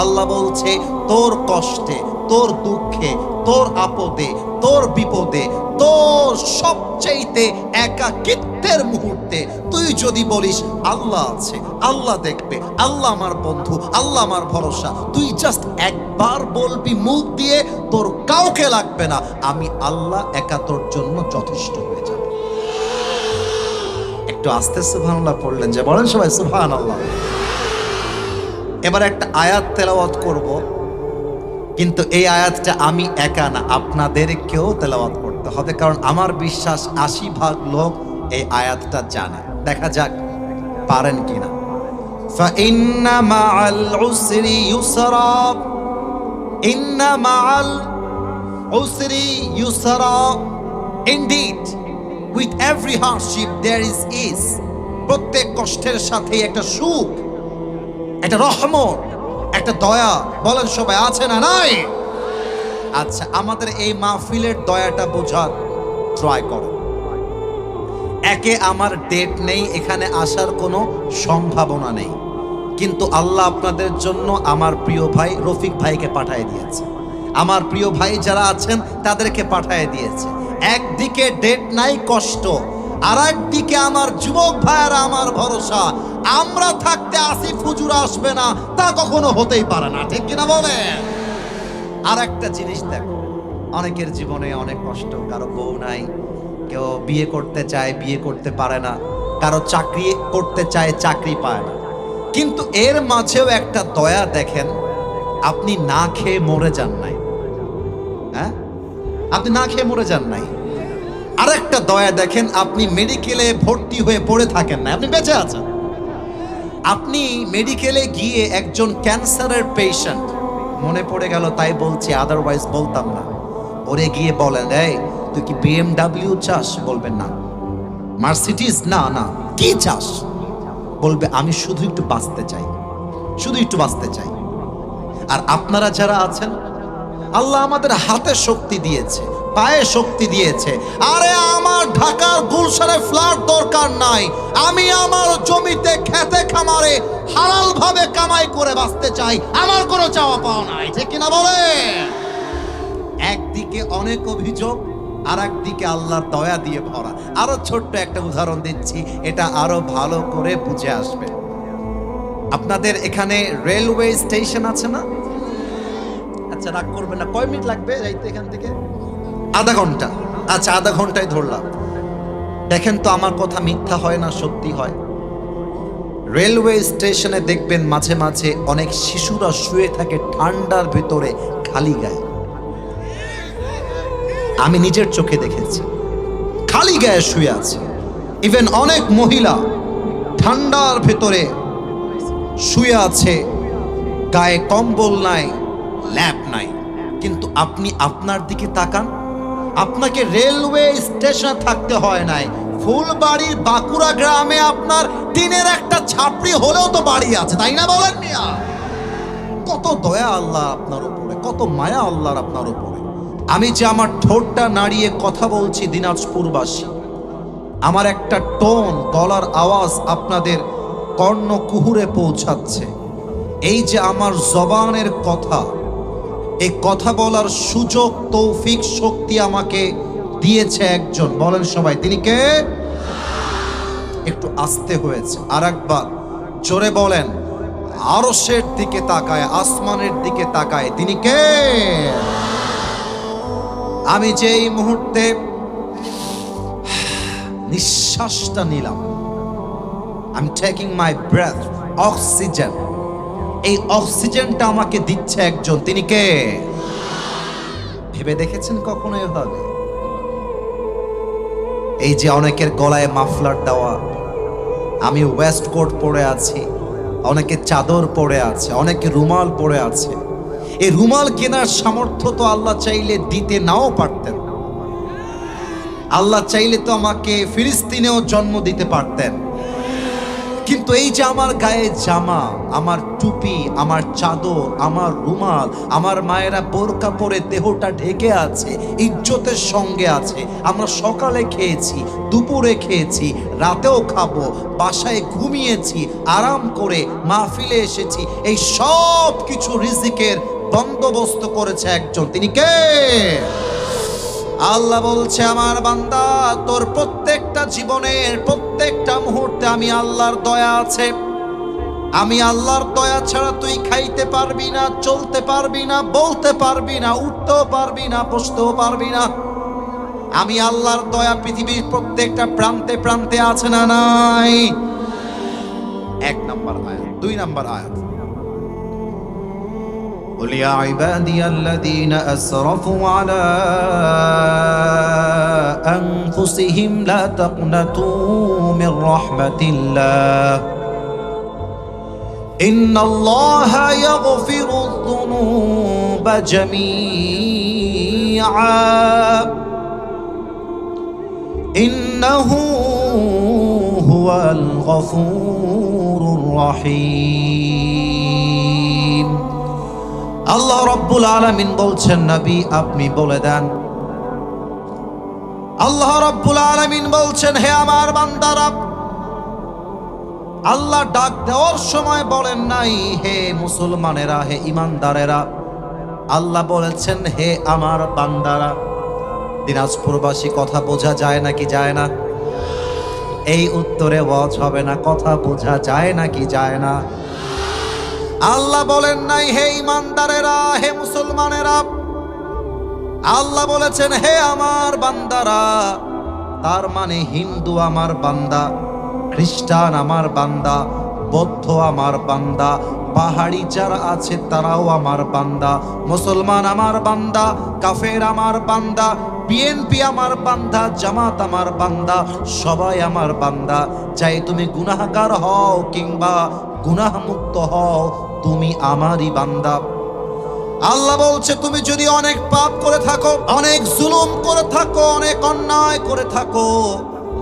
আল্লাহ বলছে তোর কষ্টে, তোর দুঃখে, তোর আপদে, তোর বিপদে, তোর সবচাইতে একাকিত্বের মুহূর্তে তুই যদি বলিস আল্লাহ আছে, আল্লাহ দেখবে, আল্লাহ আমার বন্ধু, আল্লাহ আমার ভরসা, তুই জাস্ট একবার বলবি মুখ দিয়ে, তোর কাউকে লাগবে না, আমি আল্লাহ একা তোর জন্য যথেষ্ট হয়ে যাবে। একটু আস্তে সুবহানাল্লাহ পড়লেন যে, বলেন সবাই সুবহানাল্লাহ। এবার একটা আয়াত তেলাওয়াত করব, কিন্তু এই আয়াতটা আমি একা না, আপনাদেরকেও তেলাওয়াত করতে হবে, কারণ আমার বিশ্বাস ৮০% লোক এই আয়াতটা জানে। দেখা যাক পারেন কিনা। ফাইন্না মাআল উসরি ইউসরা, ইন্না মাআল উসরি ইউসরা, indeed with every hardship there is is. প্রত্যেক কষ্টের সাথে একটা সুখ, একটা রহমত, একটা দয়া, বলেন সবাই আছে না নাই? আচ্ছা, আমাদের এই মাহফিলের দয়াটা বোঝার ট্রাই করো। একে আমার ডেট নেই, এখানে আসার কোনো সম্ভাবনা নেই, কিন্তু আল্লাহ আপনাদের জন্য আমার প্রিয় ভাই রফিক ভাইকে পাঠিয়ে দিয়েছে, আমার প্রিয় ভাই যারা আছেন তাদেরকে পাঠিয়ে দিয়েছে। একদিকে ডেট নাই, কষ্ট, আর একদিকে আমার যুবক ভাইয়েরা আমার ভরসা। আমরা থাকতে আসিফ হুজুর আসবে না, তা কখনো হতেই পারে না, ঠিক কিনা বলেন? আর একটা জিনিস দেখো, অনেকের জীবনে অনেক কষ্ট, কারো বউ নাই, কেউ বিয়ে করতে চায় বিয়ে করতে পারে না, কারো চাকরি করতে চায় চাকরি পায় না, কিন্তু এর মাঝেও একটা দয়া দেখেন, আপনি না খেয়ে মরে যান নাই। হ্যাঁ, আপনি না খেয়ে মরে যান নাই। আরেকটা দয়া দেখেন, আপনি মেডিকেলে ভর্তি হয়ে পড়ে থাকেন না, আপনি বেঁচে আছেন। আপনি মেডিকেলে গিয়ে একজন ক্যান্সারের পেশেন্ট, মনে পড়ে গেল তাই বলছি, আদারওয়াইজ বলতাম না, ওরে গিয়ে বলেন এই তুই কি BMW চাস? বলবেন না। মার্সিডিজ? না না। কি চাস? বলবে আমি শুধু একটু বাঁচতে চাই, শুধু একটু বাঁচতে চাই। আর আপনারা যারা আছেন, আল্লাহ আমাদের হাতে শক্তি দিয়েছে, পায়ে শক্তি দিয়েছে। আরে আমার ঢাকার গুলশানে ফ্ল্যাট দরকার নাই, আমি আমার জমিতে খেতে খামারে হালাল ভাবে কামাই করে বাঁচতে চাই, আমার কোনো চাওয়া পাওয়া নাই, ঠিক কিনা বলে? একদিকে অনেক অভিযোগ, আর একদিকে আল্লাহর দয়া দিয়ে ভরা। আরো ছোট্ট একটা উদাহরণ দিচ্ছি, এটা আরো ভালো করে বুঝে আসবে। আপনাদের এখানে রেলওয়ে স্টেশন আছে না? আচ্ছা, রাগ করবেন না, কয় মিনিট লাগবে যাইতে এখান থেকে? আধা ঘন্টা। আচ্ছা, আধা ঘন্টায় ধরলাম। দেখেন তো আমার কথা মিথ্যা হয় না, সত্যি হয়। রেলওয়ে স্টেশনে দেখবেন মাঝে মাঝে অনেক শিশুরা শুয়ে থাকে ঠান্ডার ভিতরে খালি গায়ে। আমি নিজের চোখে দেখেছি, খালি গায়ে শুয়ে আছে। ইভেন অনেক মহিলা ঠান্ডার ভেতরে শুয়ে আছে, গায়ে কম্বল নাই, ল্যাপ নাই। কিন্তু আপনি আপনার দিকে তাকান, আপনাকে রেলওয়ে স্টেশনে থাকতে হয় নাই, ফুলবাড়ির বাঁকুড়া গ্রামে আপনার টিনের একটা ছাপড়ি হলেও তো বাড়ি আছে, তাই না বলেন মিয়া? কত দয়া আল্লাহ আপনার উপরে, কত মায়া আল্লাহর আপনার উপরে। আমি যে আমার ঠোঁটটা নাড়িয়ে কথা বলছি দিনাজপুরবাসী, আমার একটা টোন, গলার আওয়াজ আপনাদের কর্ণকুহুরে পৌঁছাচ্ছে। এই যে আমার জবানের কথা, এই কথা বলার সুযোগ, তৌফিক, শক্তি আমাকে দিয়েছে একজন, বলেন সবাই তিনি কে? একটু আস্তে হয়েছে, আর একবার জোরে বলেন, আরশের দিকে তাকায়, আসমানের দিকে তাকায়, তিনি কে? আমি যে এই মুহূর্তে নিঃশ্বাসটা নিলাম, I'm taking my breath, oxygen, এই অক্সিজেনটা আমাকে দিচ্ছে একজন, তিনি কে? ভেবে দেখেছেন কখনো এভাবে? এই যে অনেকের গলায় মাফলার দেওয়া, আমি ওয়েস্ট কোট পরে আছি, অনেকে চাদর পরে আছে, অনেকে রুমাল পরে আছে। এই রুমাল কেনার সামর্থ্য তো আল্লাহ চাইলে দিতে নাও পারতেন। আল্লাহ চাইলে তো আমাকে ফিলিস্তিনেও জন্ম দিতে পারতেন, কিন্তু এই যে আমার গায়ে জামা, আমার টুপি, আমার চাদর, আমার রুমাল, আমার মায়েরা বোরকা পরে দেহটা ঢেকে আছে, ইজ্জতের সঙ্গে আছে। আমরা সকালে খেয়েছি, দুপুরে খেয়েছি, রাতেও খাবো, বাসায় ঘুমিয়েছি, আরাম করে মাহফিলে এসেছি। এই সব কিছু রিজিকের বন্দোবস্ত করেছে একজন, তিনি কে? আল্লাহ বলছে, আমার বান্দা, তোর প্রত্যেকটা জীবনের প্রত্যেকটা মুহূর্তে আমি আল্লাহর দয়া আছে। আমি আল্লাহর দয়া ছাড়া তুই খাইতে পারবি না, চলতে পারবি না, বলতে পারবি না, উঠতেও পারবি না, বসতেও পারবি না। আমি আল্লাহর দয়া পৃথিবীর প্রত্যেকটা প্রান্তে প্রান্তে আছে না নাই? এক নাম্বার আয়াত। দুই নাম্বার আয়াত, قل يا عبادي الذين أسرفوا على أنفسهم لا تقنطوا من رحمة الله إن الله يغفر الذنوب جميعا إنه هو الغفور الرحيم। আল্লাহ রাব্বুল আলামিন বলছেন, নবী আপনি বলে দেন। আল্লাহ রাব্বুল আলামিন বলছেন, হে আমার বান্দারা। আল্লাহ ডাক দেওয়ার সময় বলেন নাই হে মুসলমানেরা, হে ইমানদারেরা। আল্লাহ বলেছেন, হে আমার বান্দারা। দিনাজপুরবাসী কথা বোঝা যায় নাকি যায় না? এই উত্তরে ওয়াজ হবে না, কথা বোঝা যায় নাকি যায় না? আল্লাহ বলেন নাই হে ইমানদারেরা, হে মুসলমানেরা। আল্লাহ বলেছেন, হে আমার বান্দারা। তার মানে হিন্দু আমার বান্দা, খ্রিস্টান আমার বান্দা, বৌদ্ধ আমার বান্দা, পাহাড়ি যারা আছে তারাও আমার বান্দা, মুসলমান আমার বান্দা, কাফের আমার বান্দা, বিএনপি আমার বান্দা, জামাত আমার বান্দা, সবাই আমার বান্দা। চাই তুমি গুনাহগার হও কিংবা গুনাহমুক্ত হও, তুমি আমারই বান্দা। আল্লাহ বলছে, তুমি যদি অনেক পাপ করে থাকো, অনেক জুলুম করে থাকো, অনেক অন্যায় করে থাকো,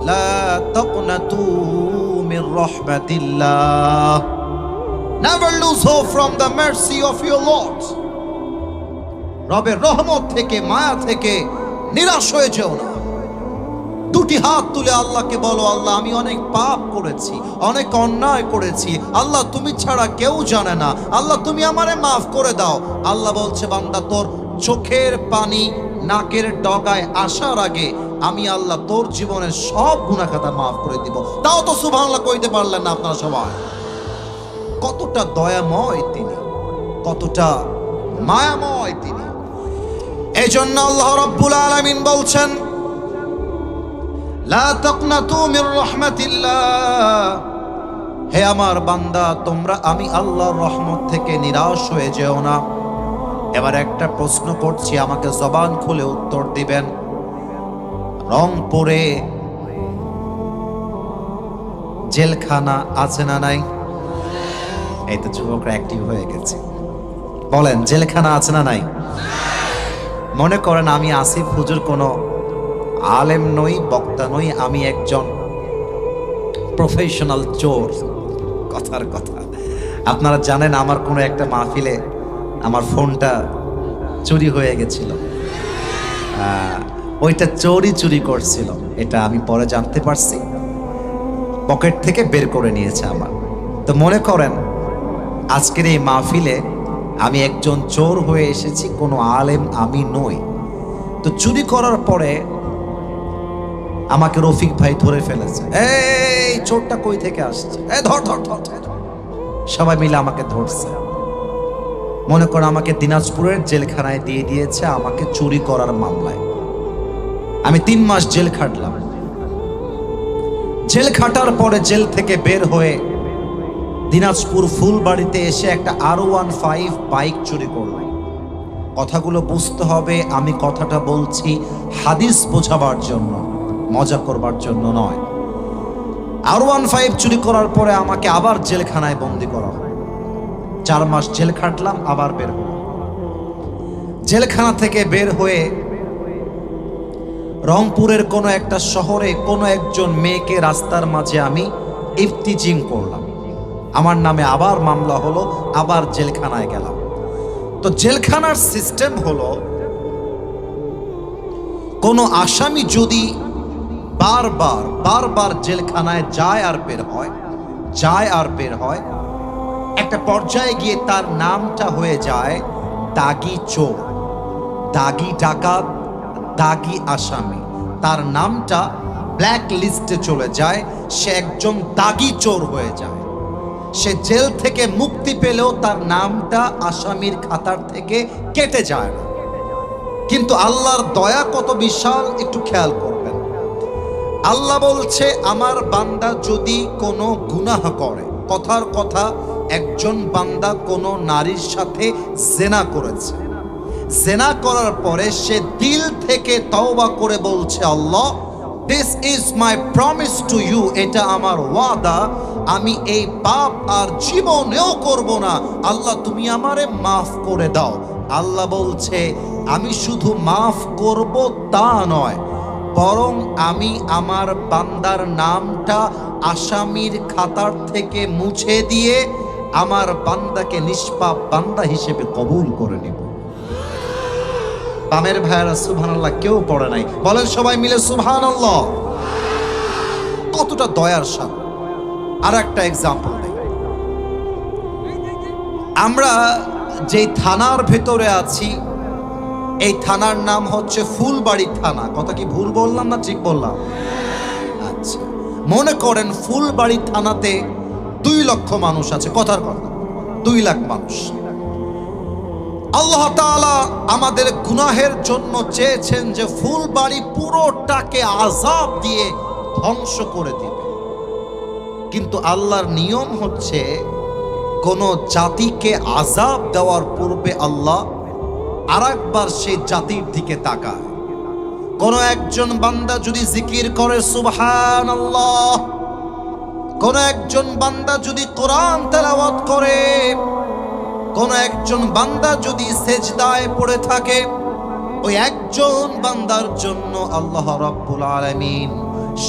লা তাকনাতু Mir রাহমাতিল্লাহ, never lose hope from the mercy of your Lord। রবের রহমত থেকে, মায়া থেকে নিরাশ হয়ে যেও না। দুটি হাত তুলে আল্লাহকে বলো, আল্লাহ আমি অনেক পাপ করেছি, অনেক অন্যায় করেছি, আল্লাহ তুমি ছাড়া কেউ জানে না, আল্লাহ তুমি আমারে মাফ করে দাও। আল্লাহ বলছে, বান্দা তোর চোখের পানি নাকের ডগায় আসার আগে আমি আল্লাহ তোর জীবনের সব গুনাহ খাতা মাফ করে দিব। তাও তো সুবহানাল্লাহ কইতে পারলেন না আপনারা সবাই। কতটা দয়াময় তিনি, কতটা মায়াময় তিনি। এই জন্য আল্লাহ রাব্বুল আলামিন বলছেন, লা তাকনাতু মির রাহমাতিল্লাহ, হে আমার বান্দা তোমরা আমি আল্লাহর রহমত থেকে নিরাশ হয়ে যেও না। এবার একটা প্রশ্ন করছি, আমাকে জবান খুলে উত্তর দিবেন। রংপুরে জেলখানা আছে না নাই? এই তো যুবকরা অ্যাক্টিভ হয়ে গেছে। বলেন, জেলখানা আছে না নাই? মনে করেন আমি আসিফ হুজুর কোনো আলেম নই, বক্তা নই, আমি একজন প্রফেশনাল চোর। কথার কথা, আপনারা জানেন আমার কোনো একটা মাহফিলে আমার ফোনটা চুরি হয়ে গেছিল। ওইটা চুরি করছিল, এটা আমি পরে জানতে পারছি। পকেট থেকে বের করে নিয়েছে আমার। তো মনে করেন আজকের এই মাহফিলে আমি একজন চোর হয়ে এসেছি, কোনো আলেম আমি নই। তো চুরি করার পরে আমাকে রফিক ভাই ধরে ফেলেছে। এই চোরটা কই থেকে আসছে, এই ধর ধর ধর। সবাই মিলে আমাকে ধরছে। মনে করেন আমাকে দিনাজপুরের জেলখানায় দিয়ে দিয়েছে আমাকে চুরি করার মামলায়। আমি 3 মাস জেল খাটলাম। জেল খাটার পরে জেল থেকে বের হয়ে দিনাজপুর ফুলবাড়িতে এসে একটা R15 বাইক চুরি করলাম। কথাগুলো বুঝতে হবে, আমি কথাটা বলছি হাদিস বোঝাবার জন্য, মজা করবার জন্য নয়। R15 চুরি করার পরে আমাকে আবার জেলখানায় বন্দি করা হয়। 4 মাস জেল খাটলাম, আবার বের হলাম। জেলখানা থেকে বের হয়ে রংপুরের কোনো একটা শহরে কোনো একজন মেয়েকে রাস্তার মাঝে আমি ইফতিজিং করলাম, আমার নামে আবার মামলা হলো, আবার জেলখানায় গেলাম। তো জেলখানার সিস্টেম হলো, কোনো আসামি যদি বারবার বারবার জেলখানায় যায় আর বের হয়, একটা পর্যায়ে গিয়ে তার নামটা হয়ে যায় দাগি চোর, দাগি ডাকাত, দাগি আসামি। তার নামটা ব্ল্যাক লিস্টে চলে যায়, সে একজন দাগি চোর হয়ে যায়। সে জেল থেকে মুক্তি পেলেও তার নামটা আসামির খাতার থেকে কেটে যায় না। কিন্তু আল্লাহর দয়া কত বিশাল, একটু খেয়াল করবেন। আল্লাহ বলছে, আমার বান্দা যদি কোনো গুনাহ করে, কথার কথা একজন বান্দা কোনো নারীর সাথে জেনা করেছে, জেনা করার পরে সে দিল থেকে তওবা করে বলছে, Allah this is my promise to you, এটা আমার ওয়াদা, আমি এই পাপ আর জীবনেও করব না, আল্লাহ তুমি আমারে মাফ করে দাও। আল্লাহ বলছে, আমি শুধু মাফ করব তা নয়, বরং আমি আমার বান্দার নামটা আসামির খাতার থেকে মুছে দিয়ে আমার বান্দাকে নিষ্পাপ বান্দা হিসেবে কবুল করে নেব। বামের ভাইয়েরা সুবহানাল্লাহ কেউ পড়ে নাই, বলেন সবাই মিলে সুবহানাল্লাহ। কতটা দয়ার সাথে। আর একটা এক্সাম্পল দেই, আমরা যেই থানার ভেতরে আছি, এই থানার নাম হচ্ছে ফুলবাড়ি থানা। কথা কি ভুল বললাম না ঠিক বললাম? আচ্ছা, মনে করেন ফুলবাড়ি থানাতে 2 লক্ষ মানুষ আছে, কথার কথা 2 লাখ মানুষ। আল্লাহ তাআলা আমাদের গুনাহের জন্য চেয়েছেন যে ফুলবাড়ি পুরোটাকে আযাব দিয়ে ধ্বংস করে দিবে। কিন্তু আল্লাহর নিয়ম হচ্ছে, কোন জাতিকে আযাব দেওয়ার পূর্বে আল্লাহ আরেকবার সেই জাতির দিকে তাকায়। কোন একজন বান্দা যদি জিকির করে সুবহানাল্লাহ, কোন একজন বান্দা যদি কোরআন তেলাওয়াত করে, কোন একজন বান্দা যদি সেজদায় পড়ে থাকে, ওই একজন বান্দার জন্য আল্লাহ রাব্বুল আলামিন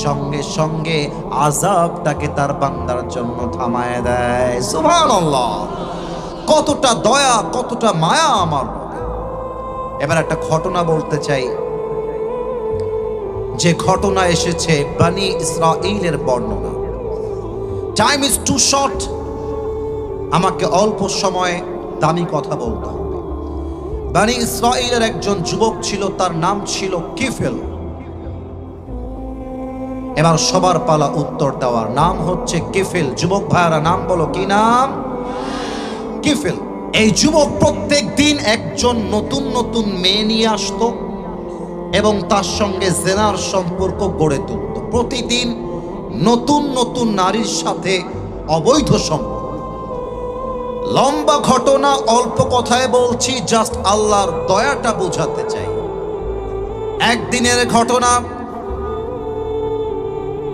সঙ্গে সঙ্গে আযাবটাকে তার বান্দার জন্য থামায় দেয়। সুবহানাল্লাহ, কতটা দয়া, কতটা মায়া আমার। এবার একটা ঘটনা বলতে চাই, যে ঘটনা এসেছে বনি ইসরাঈলের বর্ণনা। টাইম ইজ টু শর্ট, আমাকে অল্প সময়ে দামি কথা বলতে হবে। বনি ইসরাঈলের একজন যুবক ছিল, তার নাম ছিল কিফেল। এবার সবার পালা উত্তর দেওয়ার। নাম হচ্ছে কিফেল। যুবক ভাইয়ারা নাম বলো, কি নাম? কিফেল। এই যুবক প্রত্যেক দিন একজন নতুন নতুন মেয়ে নিয়ে আসতো এবং তার সঙ্গে জেনার সম্পর্ক গড়ে তুলত। প্রতিদিন নতুন নতুন নারীর সাথে অবৈধ সম্পর্ক। লম্বা ঘটনা, অল্প কথায় বলছি, জাস্ট আল্লাহর দয়াটা বোঝাতে চাই। একদিনের ঘটনা,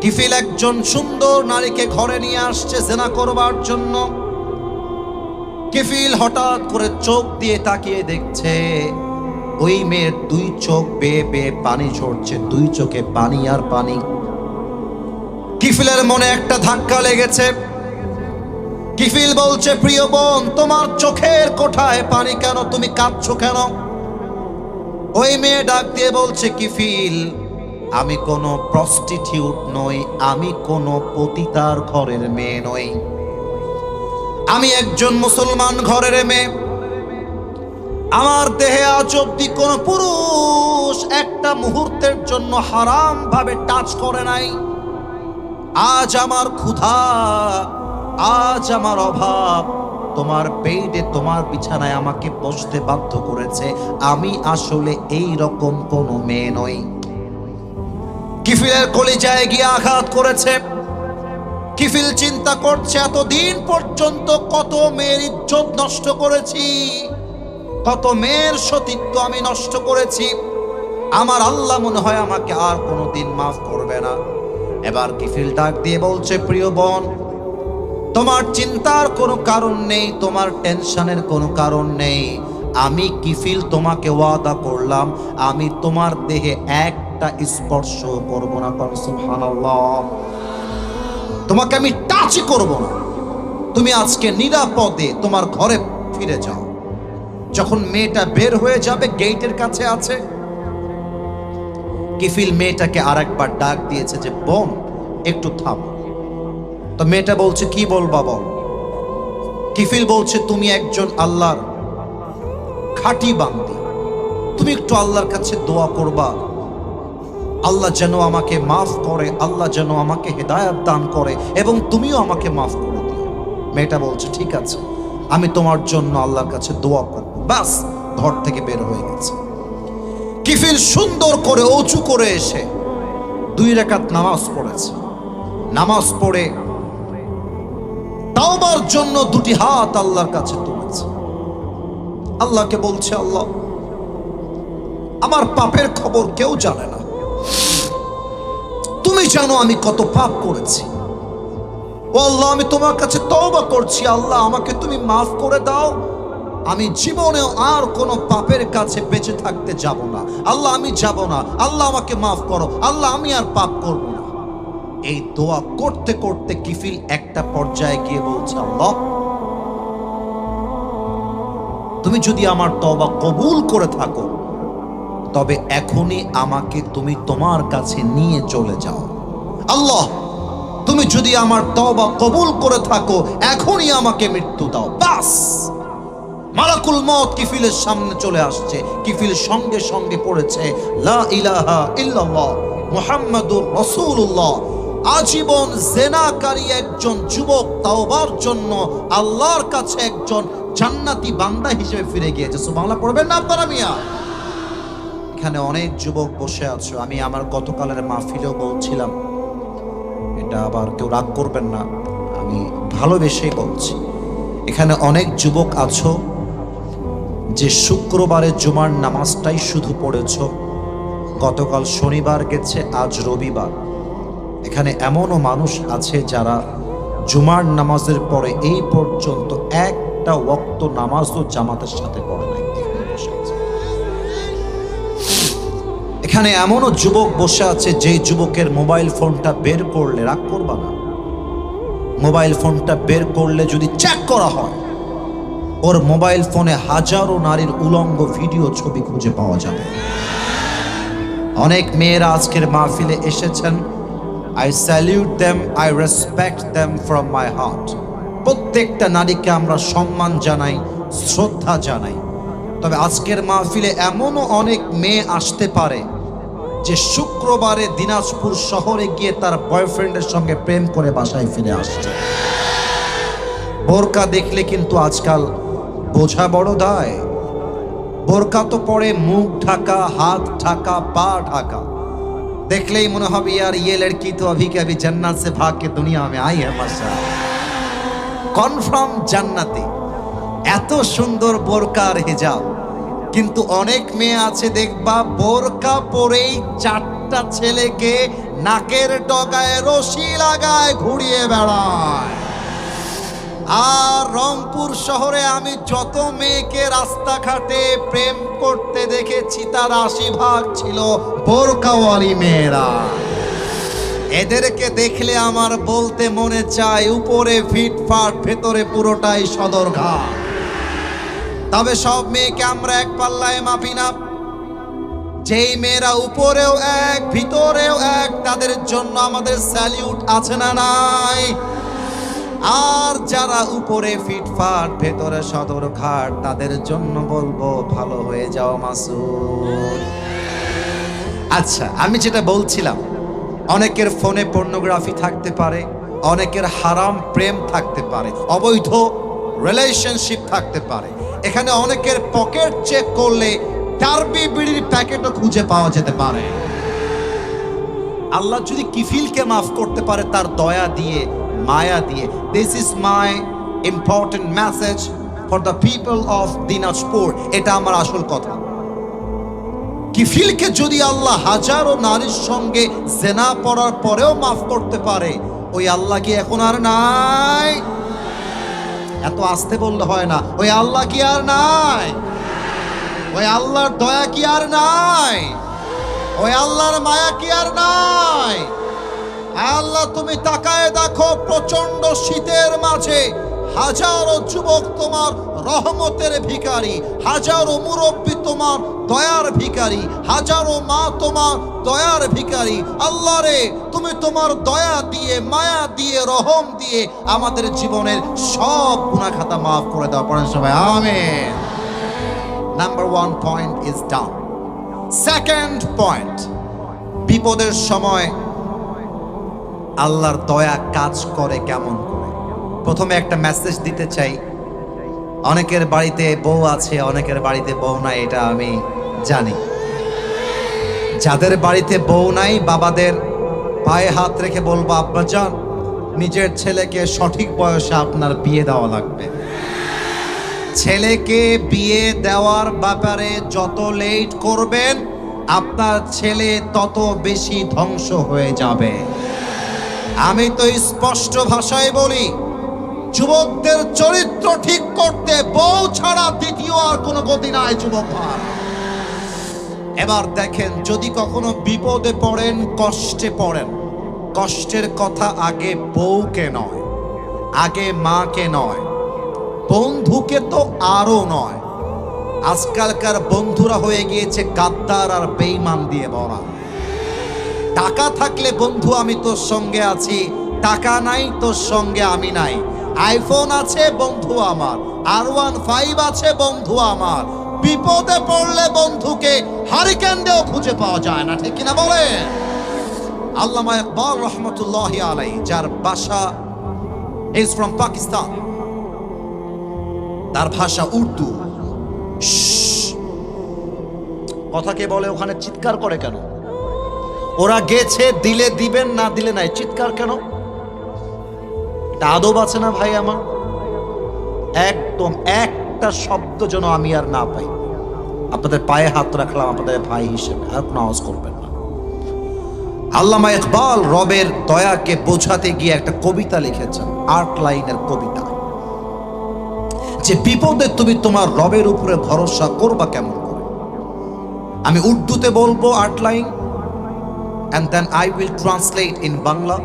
কিফিল একজন সুন্দর নারীকে ঘরে নিয়ে আসছে জেনা করবার জন্য। কিফিল হঠাৎ করে চোখ দিয়ে তাকিয়ে দেখছে ওই মেয়ের 2 চোখ বেয়ে বেয়ে পানি ঝরছে, 2 চোখে পানি আর পানি। কিফিলের মনে একটা ধাক্কা লেগেছে। কিফিল বলছে, প্রিয় বোন, তোমার চোখের কোঠায় পানি কেন? তুমি কাঁদছো কেন? ওই মেয়ে ডাক দিয়ে বলছে, কিফিল, আমি কোনো প্রস্টিটিউট নই, আমি কোনো পতিতার ঘরের মেয়ে নই, আমি একজন মুসলমান ঘরের মেয়ে। আমার দেহে আজ অব্দি কোনো পুরুষ একটা মুহূর্তের জন্য হারাম ভাবে টাচ করে নাই। আজ আমার ক্ষুধা, আজ আমার অভাব তোমার বেডে, তোমার বিছানায় আমাকে বসতে বাধ্য করেছে। আমি আসলে এই রকম কোনো মেয়ে নই। কিফিলের কলিজায় গিয়ে আঘাত করেছে। কিফিল চিন্তা করছে, এতদিন পর্যন্ত কত মেয়ের ইজ্জত নষ্ট করেছি, কত মেয়ের সতীত্ব আমি নষ্ট করেছি, আমার আল্লাহ মনে হয় আমাকে আর কোনোদিন মাফ করবে না। এবার কিফিল ডাক দিয়ে বলছে, প্রিয় বোন, তোমার চিন্তার কোনো কারণ নেই, তোমার টেনশনের কোনো কারণ নেই। আমি কিফিল তোমাকে ওয়াদা করলাম, আমি তোমার দেহে একটা স্পর্শ করব না। সুবহানাল্লাহ। তোমাকে আমি টাচই করব না, তুমি আজকে নিরাপদে তোমার ঘরে ফিরে যাও। যখন মেয়েটা বের হয়ে যাবে, গেটের কাছে আছে, কিফিল মেয়েটাকে আরেকবার ডাক দিয়েছে যে বোন একটু থাম। তো মেয়েটা বলছে কি বলবা বল। কিফিল বলছে তুমি একজন আল্লাহর খাঁটি বান্দি, তুমি একটু আল্লাহর কাছে দোয়া করবা, আল্লাহ যেন আমাকে মাফ করে, আল্লাহ যেন আমাকে হেদায়েত দান করে এবং তুমিও আমাকে মাফ করে দিও। মেয়েটা বলছে ঠিক আছে, আমি তোমার জন্য আল্লাহর কাছে দোয়া করব। বাস ঘর থেকে বের হয়ে গেছে। কিফিল সুন্দর করে অজু করে এসে 2 রাকাত নামাজ পড়েছে। নামাজ পড়ে তাওবার জন্য 2টি হাত আল্লাহর কাছে তুলেছে। আল্লাহকে বলছে আল্লাহ, আমার পাপের খবর কেউ জানে না, তুমি জানো আমি কত পাপ করেছি। ও আল্লাহ, আমি তোমার কাছে তওবা করছি, আল্লাহ আমাকে তুমি মাফ করে দাও, আমি জীবনেও আর কোনো পাপের কাছে বেঁচে থাকতে যাব না। আল্লাহ আমি যাব না, আল্লাহ আমাকে মাফ করো, আল্লাহ আমি আর পাপ করব না। এই দোয়া করতে করতে কিফিল একটা পর্যায়ে গিয়ে বলছে আল্লাহ, তুমি যদি আমার তওবা কবুল করে থাকো তবে এখনই আমাকে তুমি তোমার কাছে নিয়ে চলে যাও। আল্লাহ, তুমি যদি আমার তওবা কবুল করে থাকো এখনই আমাকে মৃত্যু দাও। বাস মালাকুল মউত কিফিলের সামনে চলে আসছে। কিফিল সঙ্গে সঙ্গে পড়েছে লা ইলাহা ইল্লাল্লাহ মুহাম্মাদুর রাসূলুল্লাহ। আজীবন জেনাকারী একজন যুবক তাওবার জন্য আল্লাহর কাছে একজন জান্নাতি বান্দা হিসেবে ফিরে গিয়েছে। সুবহানাল্লাহ পড়বেন না আপনারা মিয়া? এখানে অনেক যুবক বসে আছো, আমি আমার গতকালের মাহফিলেও বলছিলাম, এটা আবার কেউ রাগ করবেন না, আমি ভালোবেসেই বলছি। এখানে অনেক যুবক আছো যে শুক্রবারে জুমার নামাজটাই শুধু পড়েছ, গতকাল শনিবার গেছে, আজ রবিবার। এখানে এমনও মানুষ আছে যারা জুমার নামাজের পরে এই পর্যন্ত একটা ওয়াক্ত নামাজও জামাতের সাথে পড়ে নাই। এখানে এমনও যুবক বসে আছে যে যুবকের মোবাইল ফোনটা বের করলে, রাগ করবা না, মোবাইল ফোনটা বের করলে যদি চেক করা হয় ওর মোবাইল ফোনে হাজারো নারীর উলঙ্গ ভিডিও ছবি খুঁজে পাওয়া যাবে। অনেক মেয়েরা আজকের মাহফিলে এসেছেন, I salute them, I respect them from my heart. প্রত্যেকটা নারীকে আমরা সম্মান জানাই, শ্রদ্ধা জানাই। তবে আজকের মাহফিলে এমনও অনেক মেয়ে আসতে পারে যে শুক্রবারে দিনাজপুর শহরে গিয়ে তার বয়ফ্রেন্ডের সঙ্গে প্রেম করে বাসায় ফিরে আসছে। বোরকা দেখলে কিন্তু আজকাল বোঝা বড় দায়। বোরকা তো পরে মুখ ঢাকা, হাত ঢাকা, পা ঢাকা, দেখলেই মনে হবে यार ये लड़की तो अभी के अभी जन्नत से भाग के दुनिया में आई है माशाअल्लाह। কনফার্ম জান্নাতি, এত সুন্দর বোরকা আর হিজাব। কিন্তু অনেক মেয়ে আছে দেখবা বোরকা পরেই 4টা ছেলেকে নাকের ডগায় রশি লাগায় ঘুরিয়ে বেড়ায়। আর রংপুর শহরে আমি যত মেয়েকে রাস্তাঘাটে প্রেম করতে দেখেছি তার 80% ছিল বোরকাওয়ালি মেয়েরা। এদেরকে দেখলে আমার বলতে মনে চায় উপরে ফিটফাট, ভেতরে পুরোটাই সদরঘাট। তবে সব মেয়েকে আমরা এক পাল্লায় মাপি না। যেই মেয়েরা উপরেও এক ভিতরেও এক, তাদের জন্য আমাদের স্যালিউট আছে না নাই? আর যারা উপরে ফিটফাট ভেতরে সদরঘাট, তাদের জন্য বলবো ভালো হয়ে যাও মাসুদ। আচ্ছা, আমি যেটা বলছিলাম, অনেকের ফোনে পর্নোগ্রাফি থাকতে পারে, অনেকের হারাম প্রেম থাকতে পারে, অবৈধ রিলেশনশিপ থাকতে পারে। এখানে অনেকের পকেট চেক করলে টার্বি বিড়ির প্যাকেটও খুঁজে পাওয়া যেতে পারে। আল্লাহ যদি কিফিলকে মাফ করতে পারে তার দয়া দিয়ে, মায়া দিয়ে। This is my important message for the people of Dinajpur. এটা আমার আসল কথা। কিফিলকে যদি আল্লাহ হাজারো নারীর সঙ্গে জেনা পড়ার পরেও মাফ করতে পারে, ওই আল্লাহ কি এখন আর নাই? এত আস্তে বললে হয় না। ওই আল্লাহ কি আর নাই? ওই আল্লাহর দয়া কি আর নাই? ওই আল্লাহর মায়া কি আর নাই? আল্লাহ তুমি তাকায় দেখো, প্রচন্ড শীতের মাঝে হাজারো যুবক তোমার রহমতের ভিখারি, হাজারো মুরব্বী তোমার দয়ার ভিখারি, হাজারো মা তোমার দয়ার ভিখারি। আল্লাহ রে, তুমি তোমার দয়া দিয়ে, মায়া দিয়ে, রহম দিয়ে আমাদের জীবনের সব গুনাহ খাতা মাফ করে দাও। পড়েন সবাই আমিন। Number 1 point is down. Second point, বিপদের সময় আল্লাহর দয়া কাজ করে কেমন করে। প্রথমে একটা মেসেজ দিতে চাই, অনেকের বাড়িতে বউ আছে, অনেকের বাড়িতে বউ নাই, এটা আমি জানি। যাদের বাড়িতে বউ নাই, বাবাদের পায়ে হাত রেখে বলবো, আব্বাজান নিজের ছেলেকে সঠিক বয়সে আপনার বিয়ে দেওয়া লাগবে। ছেলেকে বিয়ে দেওয়ার ব্যাপারে যত লেট করবেন, আপনার ছেলে তত বেশি ধ্বংস হয়ে যাবে। আমি তো স্পষ্ট ভাষায় বলি, যুবকদের চরিত্র ঠিক করতে বউ ছাড়া দ্বিতীয় আর কোনো গতি নাই যুবক ভাই। এবার দেখেন, যদি কখনো বিপদে পড়েন, কষ্টে পড়েন, কষ্টের কথা আগে বউকে নয়, আগে মাকে নয়, বন্ধুকে তো আরো নয়। আজকালকার বন্ধুরা হয়ে গিয়েছে গাদ্দার আর বেঈমান দিয়ে ভরা। টাকা থাকলে বন্ধু আমি তোর সঙ্গে আছি, টাকা নাই তোর সঙ্গে আমি নাই। আইফোন আছে বন্ধু আমার, R15 আছে বন্ধু আমার। বিপদে পড়লে বন্ধুকে হারিকেন দিয়েও খুঁজে পাওয়া যায় না, ঠিক কিনা বলে? আল্লামা ইকবাল রহমতুল্লাহি আলাইহি, যার বাসা ইজ ফ্রম পাকিস্তান, তার ভাষা উর্দু। কথা কে বলে ওখানে চিৎকার করে কেন? ওরা গেছে, দিলে দিবেন, না দিলে নাই, চিৎকার কেন? এটা আদব আছে না ভাই আমার? একদম একটা শব্দ যেন আমি আর না পাই। আপনাদের পায়ে হাত রাখলাম আপনাদের ভাই হিসেবে, আর কোনো আওয়াজ করবেন না। আল্লামা ইকবাল রবের দয়াকে বোঝাতে গিয়ে একটা কবিতা লিখেছেন, 8 লাইনের কবিতা, যে বিপদে তুমি তোমার রবের উপরে ভরসা করবা কেমন করে। আমি উর্দুতে বলবো 8 line, and then I will translate in Bangla.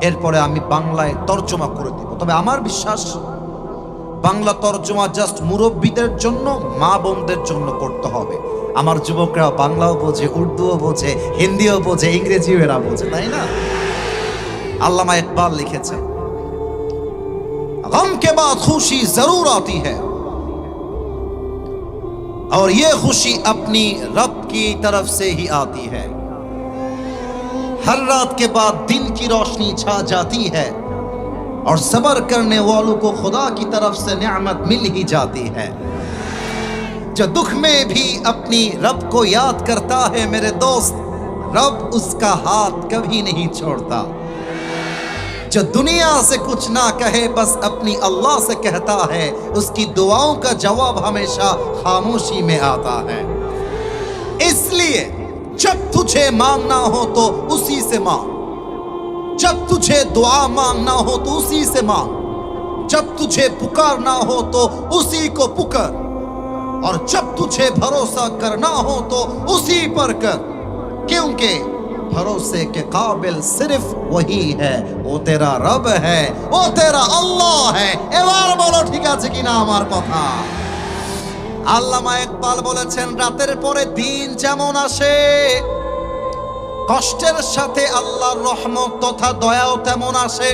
এরপরে আমি বাংলায় তর্জমা করে দিব। তবে আমার বিশ্বাস, বাংলা তর্জমা জাস্ট মুরব্বীদের জন্য, মা বোনদের জন্য করতে হবে। আমার যুবকরা বাংলাও বোঝে, উর্দুও বোঝে, হিন্দিও বোঝে, ইংরেজিও এরা বোঝে, তাই না? আল্লামা ইকবাল লিখেছে, गम के बाद खुशी जरूर आती है और ये खुशी अपनी रब की तरफ से ही आती है। हर रात के बाद दिन की रोशनी छा जाती है और सब्र करने वालों को खुदा की तरफ से नेमत मिल ही जाती है। जो दुख में भी अपनी रब को याद करता है मेरे दोस्त, रब उसका हाथ कभी नहीं छोड़ता। जो दुनिया से कुछ ना कहे बस अपनी अल्लाह से कहता है, उसकी दुआओं का जवाब हमेशा खामोशी में आता है। इसलिए जब तुझे मांगना हो तो उसी से मांग, जब तुझे दुआ मांगना हो तो उसी से मांग, जब तुझे पुकारना हो तो उसी को पुकार, और जब तुझे भरोसा करना हो तो उसी पर कर, क्योंकि भरोसे के काबिल सिर्फ वही है, वो तेरा रब है, वो तेरा अल्लाह है। এবার বলো ঠিক আছে কিনা আমার কথা? আল্লামা ইকবাল বলেছেন, রাতের পরে দিন যেমন আসে, কষ্টের সাথে আল্লাহর রহমত তথা দয়াও তেমন আসে।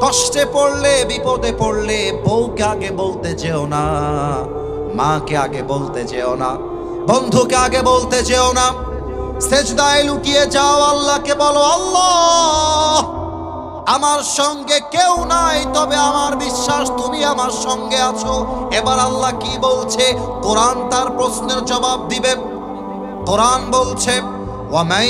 কষ্টে পড়লে, বিপদে পড়লে বউকে আগে বলতে যেও না, মাকে আগে বলতে যেও না, বন্ধুকে আগে বলতে যেও না। সেজদায় লুটিয়ে যাও, আল্লাহকে বলো, আল্লাহ আমার সঙ্গে কেউ নাই, তবে আমার বিশ্বাস তুমি আমার সঙ্গে আছো। এবার আল্লাহ কি বলছে? কোরআন তার প্রশ্নের জবাব দিবে। কোরআন বলছে, ওয়ামান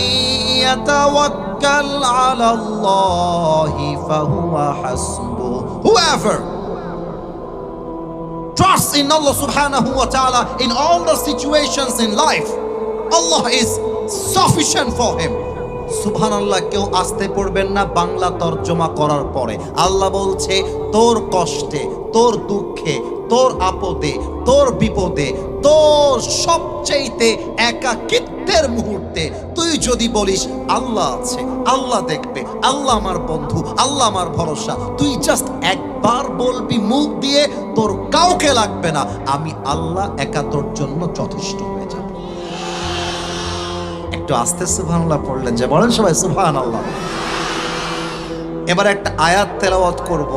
ইয়াতাওয়াক্কাল আলাল্লাহি ফাহুয়া হাসবুহু, whoever trusts in Allah subhanahu wa ta'ala in all the situations in life, Allah is sufficient for him. সুবহানাল্লাহ। কেউ আসতে পড়বেন না বাংলা তর্জমা করার পরে। আল্লাহ বলছে, তোর কষ্টে, তোর দুঃখে, তোর আপদে, তোর বিপদে, তোর সবচেয়ে একাকিত্বের মুহূর্তে তুই যদি বলিস আল্লাহ আছে, আল্লাহ দেখবে, আল্লাহ আমার বন্ধু, আল্লাহ আমার ভরসা, তুই জাস্ট একবার বলবি মুখ দিয়ে, তোর কাউকে লাগবে না, আমি আল্লাহ একা তোর জন্য যথেষ্ট হয়ে যাব। একটু আস্তে সুবহানাল্লাহ পড়লেন যে, বলেন সবাই সুবহানাল্লাহ। এবার একটা আয়াত তেলাওয়াত করব,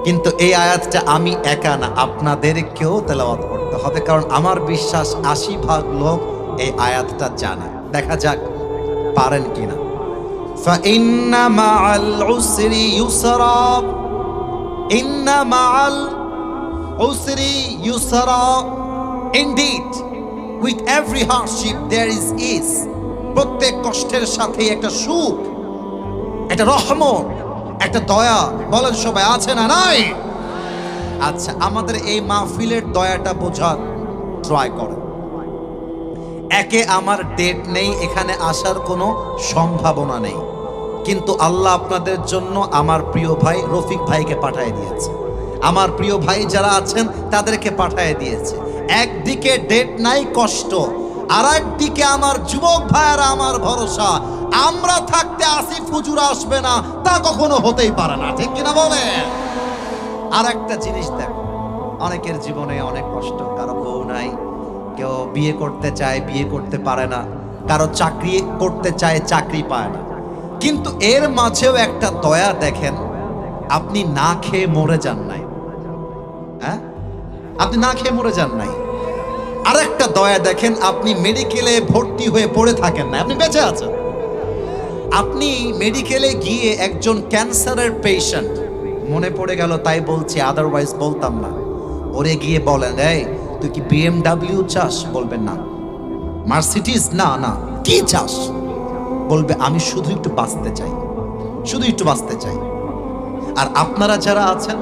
কিন্তু এই আয়াতটা আমি একা না, আপনাদেরকেও তেলাওয়াত করতে হবে, কারণ আমার বিশ্বাস ৮০% লোক এই আয়াতটা জানে। দেখা যাক পারেন কিনা। ফাইন্না মাআল উসরি ইউসরা, ইন্না মাআল উসরি ইউসরা, indeed with every hardship there is is. প্রত্যেক কষ্টের সাথে একটা সুখ, একটা রহমত, একটা দয়া। বলেন সবাই আছে না নাই? আচ্ছা, আমাদের এই মাহফিলের দয়াটা বোঝার ট্রাই করেন। একে আমার ডেট নেই, এখানে আসার কোনো সম্ভাবনা নেই, কিন্তু আল্লাহ আপনাদের জন্য আমার প্রিয় ভাই রফিক ভাইকে পাঠিয়ে দিয়েছে, আমার প্রিয় ভাই যারা আছেন তাদেরকে পাঠিয়ে দিয়েছে। একদিকে ডেট নাই, কষ্ট, আর একদিকে আমার যুবক ভাইয়েরা আমার ভরসা। আমরা থাকতে আসিফ হুজুর আসবে না, তা কখনো হতেই পারে না, ঠিক কিনা বলেন? আর একটা জিনিস দেখো, অনেকের জীবনে অনেক কষ্ট, কারো বউ নাই, কেউ বিয়ে করতে চায় বিয়ে করতে পারে না, কারো চাকরি করতে চায় চাকরি পায় না, কিন্তু এর মাঝেও একটা দয়া দেখেন, আপনি না খেয়ে মরে যান নাই। হ্যাঁ, আপনি না খেয়ে মরে যান নাই। আর একটা দয়া দেখেন, আপনি মেডিকেলে ভর্তি হয়ে পড়ে থাকেন না, আপনি বেঁচে আছেন। আপনি মেডিকেলে গিয়ে একজন ক্যান্সারের পেশেন্ট, মনে পড়ে গেল তাই বলছি, আদারওয়াইজ বলতাম না, ওরে গিয়ে বলেন, এই তুই কি BMW চাস? বলবেন না। মার্সিডিজ? না না। কি চাস? বলবে আমি শুধু একটু বাঁচতে চাই, শুধু একটু বাঁচতে চাই। আর আপনারা যারা আছেন,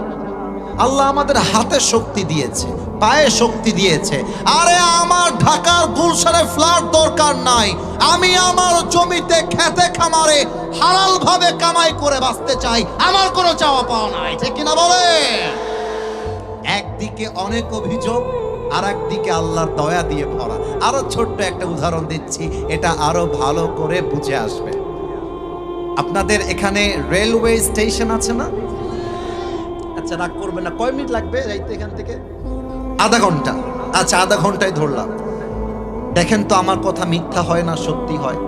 আল্লাহ আমাদের হাতে শক্তি দিয়েছে, পায়ে শক্তি দিয়েছে। আরে আমার ঢাকার গুলশানে ফ্ল্যাট দরকার নাই, আমি আমার জমিতে খেতে খামারে হালাল ভাবে কামাই করে বাঁচতে চাই, আমার কোনো চাওয়া পাওয়া নাই, ঠিক কিনা বলে? একদিকে অনেক অভিযোগ, আর একদিকে আল্লাহর দয়া দিয়ে ভরা। আরো ছোট্ট একটা উদাহরণ দিচ্ছি, এটা আরো ভালো করে বুঝে আসবে। আপনাদের এখানে রেলওয়ে স্টেশন আছে না? আচ্ছা, রাগ করবেন না, কয় মিনিট লাগবে যাইতে এখান থেকে? আধা ঘন্টা। আচ্ছা, আধা ঘন্টায় ধরলাম। দেখেন তো আমার কথা মিথ্যা হয় না, সত্যি হয়।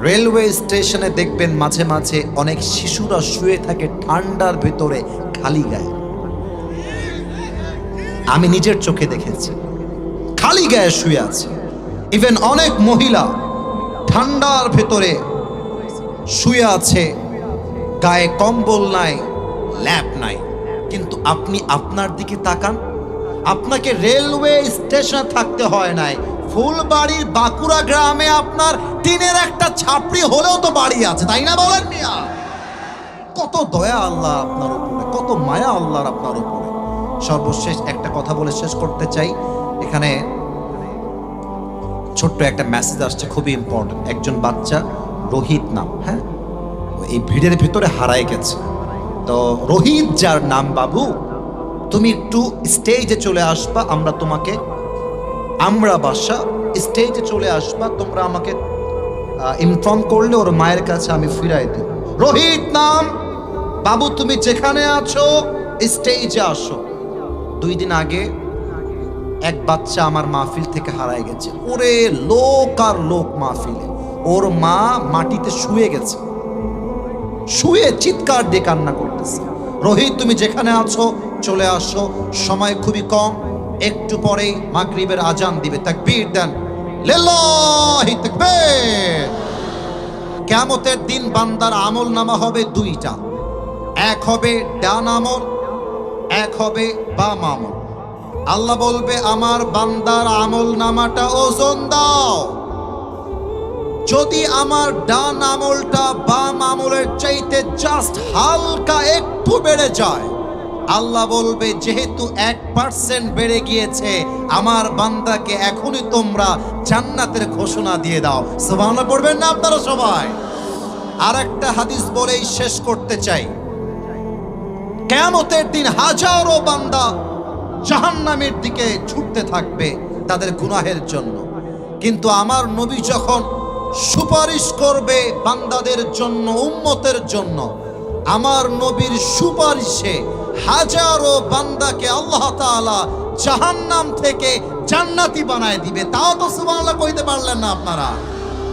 রেলওয়ে স্টেশনে দেখবেন মাঝে মাঝে অনেক শিশুরা শুয়ে থাকে ঠান্ডার ভিতরে খালি গায়ে। আমি নিজের চোখে দেখেছি, খালি গায়ে শুয়ে আছে। ইভেন অনেক মহিলা ঠান্ডার ভেতরে শুয়ে আছে, গায়ে কম্বল নাই, ল্যাপ নাই। কিন্তু আপনি আপনার দিকে তাকান, আপনাকে রেলওয়ে স্টেশনে থাকতে হয় নাই, ফুলবাড়ির বাঁকুড়া গ্রামে আপনার টিনের একটা ছাপড়ি হলেও তো বাড়ি আছে, তাই না বলেন মিয়া? কত দয়া আল্লাহ আপনার উপরে, কত মায়া আল্লাহর আপনার উপরে। সর্বশেষ একটা কথা বলে শেষ করতে চাই। এখানে ছোট্ট একটা মেসেজ আসছে, খুবই ইম্পর্টেন্ট। একজন বাচ্চা, রোহিত নাম, হ্যাঁ, এই ভিড়ের ভিতরে হারায় গেছে। তো রোহিত যার নাম, বাবু তুমি একটু স্টেজে চলে আসবা, আমরা বাসা স্টেজে চলে আসবা, তোমরা আমাকে ইনফর্ম করলে ওর মায়ের কাছে আমি ফিরাই দেব। রোহিত নাম, বাবু তুমি যেখানে আছো স্টেজে আসো। 2 দিন আগে এক বাচ্চা আমার মাহফিল থেকে হারায় গেছে। ওরে লোক আর লোক মাহফিলে, ওর মা মাটিতে শুয়ে গেছে, শুয়ে চিৎকার দিয়ে কান্না করতেছে। রোহিত তুমি যেখানে আছো চলে আসো, সময় খুবই কম, একটু পরেই মাগরিবের আজান দিবে। তাকবীর দেন, লিল্লাহি তাকবীর। কিয়ামতের দিন বান্দার আমল নামা হবে 2টা, এক হবে ডান আমল, এক হবে বাম আমল। আল্লাহ বলবে আমার বান্দার আমল নামাটা ওজন দাও। যদি আমার ডান আমলটা বাম আমলের চাইতে জাস্ট হালকা একটু বেড়ে যায়, আল্লাহ বলবে যেহেতু 1% বেড়ে গিয়েছে, আমার বান্দাকে এখনই তোমরা জান্নাতের ঘোষণা দিয়ে দাও। সুবহানাল্লাহ পড়বেন না আপনারা সবাই? আর একটা হাদিস বলেই শেষ করতে চাই। কিয়ামতের দিন হাজারো বান্দা জাহান্নামের দিকে ছুটতে থাকবে তাদের গুনাহের জন্য। কিন্তু আমার নবী যখন সুপারিশ করবে বান্দাদের জন্য, উম্মতের জন্য, আমার নবীর সুপারিশে হাজারো বান্দাকে আল্লাহ তাআলা জাহান্নাম থেকে জান্নাতি বানায় দিবে। তাও তো সুবহানাল্লাহ কইতে পারলেন না আপনারা।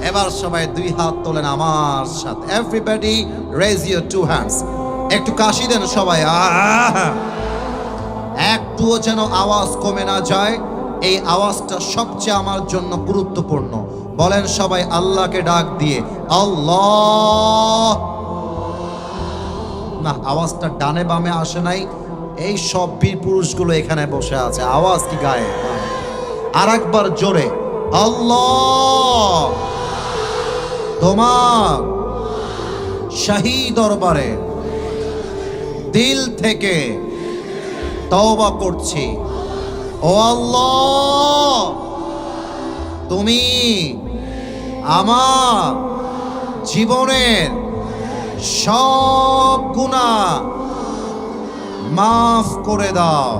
এবার সবাই দুই হাত তোলেন আমার সাথে। Everybody raise your two hands. একটু কাশি দেন সবাই। একটুও যেন আওয়াজ কমে না যায়। এই আওয়াজটা সবচেয়ে আমার জন্য গুরুত্বপূর্ণ। বলেন সবাই আল্লাহকে ডাক দিয়ে, আল্লাহ। না, আওয়াজটা ডানে বামে আসে নাই। এই সব বীর পুরুষগুলো এখানে বসে আছে, আওয়াজ কি গায়ে? আর একবার জোরে, আল্লাহ। তোমার শাহী দরবারে দিল থেকে তওবা করছি, ও আল্লাহ, তুমি আমার জীবনের সব গুনাহ মাফ করে দাও।